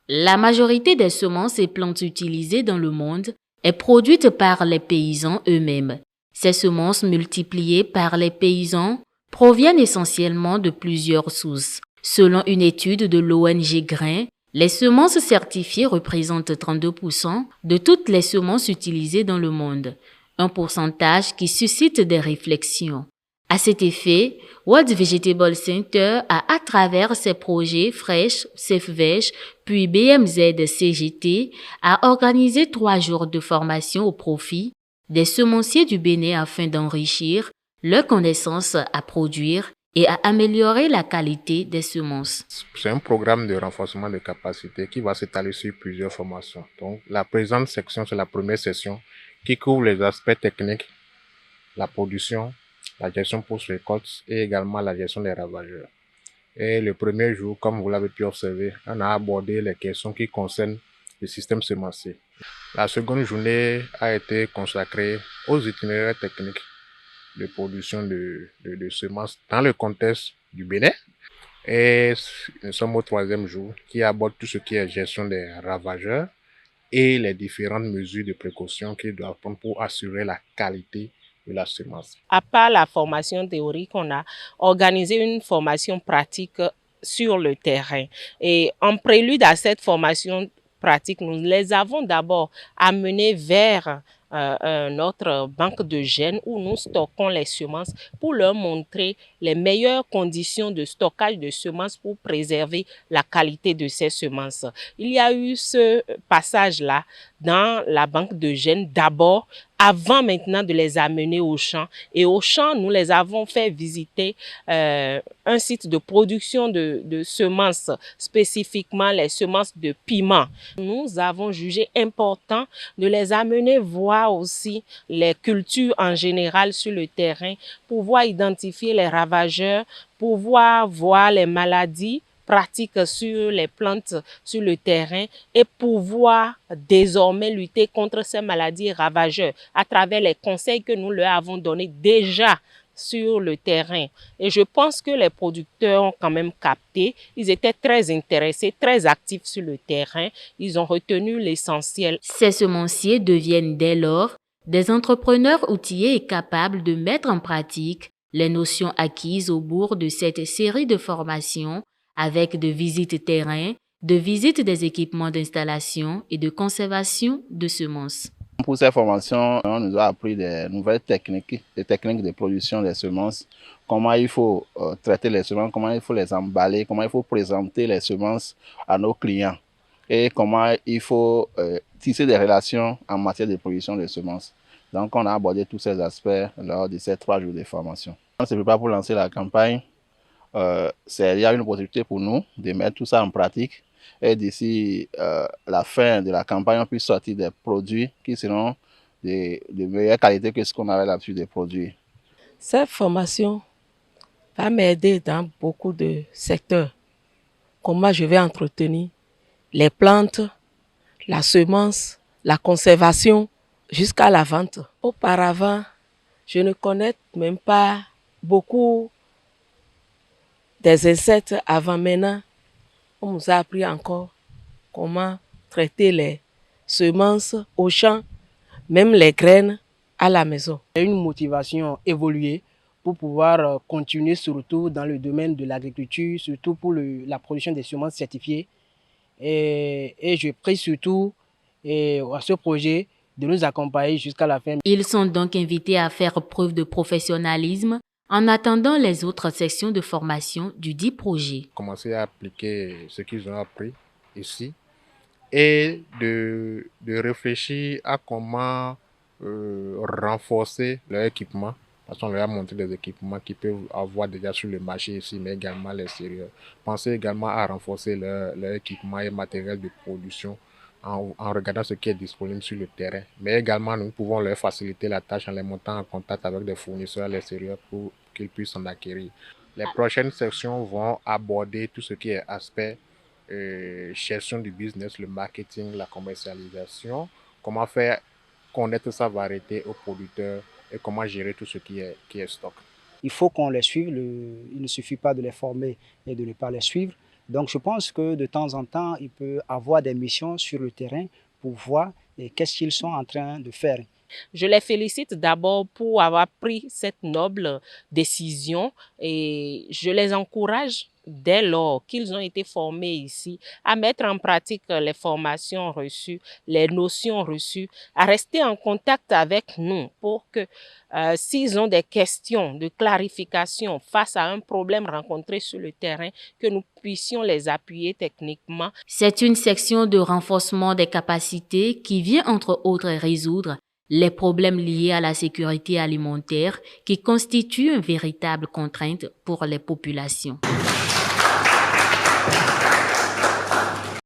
La majorité des semences et plantes utilisées dans le monde est produite par les paysans eux-mêmes. Ces semences multipliées par les paysans proviennent essentiellement de plusieurs sources. Selon une étude de l'ONG Grain, les semences certifiées représentent 32% de toutes les semences utilisées dans le monde, un pourcentage qui suscite des réflexions. À cet effet, World Vegetable Center a, à travers ses projets Fresh, SafeVeg, puis BMZ CGT, a organisé 3 jours de formation au profit des semenciers du Bénin afin d'enrichir leurs connaissances à produire et à améliorer la qualité des semences. C'est un programme de renforcement de capacité qui va s'étaler sur plusieurs formations. Donc, la présente section, c'est la première session qui couvre les aspects techniques, la production, la gestion post-récolte et également la gestion des ravageurs. Et le premier jour, comme vous l'avez pu observer, on a abordé les questions qui concernent le système semencier. La seconde journée a été consacrée aux itinéraires techniques de production de semences dans le contexte du Bénin. Et nous sommes au troisième jour qui aborde tout ce qui est gestion des ravageurs et les différentes mesures de précaution qu'ils doivent prendre pour assurer la qualité de la semence. À part la formation théorique, on a organisé une formation pratique sur le terrain. Et en prélude à cette formation pratique, nous les avons d'abord amenés vers notre banque de gènes où nous stockons les semences pour leur montrer les meilleures conditions de stockage de semences pour préserver la qualité de ces semences. Il y a eu ce passage-là dans la banque de gènes d'abord, avant maintenant de les amener au champ. Et au champ, nous les avons fait visiter un site de production de semences, spécifiquement les semences de piment. Nous avons jugé important de les amener voir aussi les cultures en général sur le terrain, pouvoir identifier les ravageurs, pouvoir voir les maladies pratiques sur les plantes sur le terrain et pouvoir désormais lutter contre ces maladies ravageurs à travers les conseils que nous leur avons donnés déjà sur le terrain. Et je pense que les producteurs ont quand même capté. Ils étaient très intéressés, très actifs sur le terrain. Ils ont retenu l'essentiel. Ces semenciers deviennent dès lors des entrepreneurs outillés et capables de mettre en pratique les notions acquises au bout de cette série de formations avec de visites terrain, de visites des équipements d'installation et de conservation de semences. Pour ces formations, on nous a appris des nouvelles techniques, des techniques de production des semences, comment il faut traiter les semences, comment il faut les emballer, comment il faut présenter les semences à nos clients et comment il faut tisser des relations en matière de production de semences. Donc, on a abordé tous ces aspects lors de ces 3 jours de formation. On se prépare pour lancer la campagne. Il y a une opportunité pour nous de mettre tout ça en pratique. Et d'ici la fin de la campagne, on puisse sortir des produits qui seront de meilleure qualité que ce qu'on avait l'habitude de produire. Cette formation va m'aider dans beaucoup de secteurs. Comment je vais entretenir les plantes, la semence, la conservation jusqu'à la vente. Auparavant, je ne connais même pas beaucoup des insectes avant. Maintenant, on nous a appris encore comment traiter les semences au champ, même les graines à la maison. Une motivation évoluée pour pouvoir continuer surtout dans le domaine de l'agriculture, surtout pour la production des semences certifiées. Et je prie surtout à ce projet de nous accompagner jusqu'à la fin. Ils sont donc invités à faire preuve de professionnalisme en attendant les autres sections de formation du dit projet. Commencer à appliquer ce qu'ils ont appris ici et de réfléchir à comment renforcer leur équipement. Parce qu'on leur a montré des équipements qu'ils peuvent avoir déjà sur le marché ici, mais également l'extérieur. Pensez également à renforcer leur équipement et matériel de production en regardant ce qui est disponible sur le terrain. Mais également, nous pouvons leur faciliter la tâche en les montant en contact avec des fournisseurs à l'extérieur pour qu'ils puissent en acquérir. Les prochaines sections vont aborder tout ce qui est aspect gestion du business, le marketing, la commercialisation, comment faire connaître sa variété aux producteurs et comment gérer tout ce qui est stock. Il faut qu'on les suive, il ne suffit pas de les former et de ne pas les suivre. Donc je pense que de temps en temps, il peut avoir des missions sur le terrain pour voir qu'est-ce qu'ils sont en train de faire. Je les félicite d'abord pour avoir pris cette noble décision et je les encourage dès lors qu'ils ont été formés ici à mettre en pratique les formations reçues, les notions reçues, à rester en contact avec nous pour que s'ils ont des questions de clarification face à un problème rencontré sur le terrain, que nous puissions les appuyer techniquement. C'est une section de renforcement des capacités qui vient entre autres résoudre les problèmes liés à la sécurité alimentaire qui constituent une véritable contrainte pour les populations.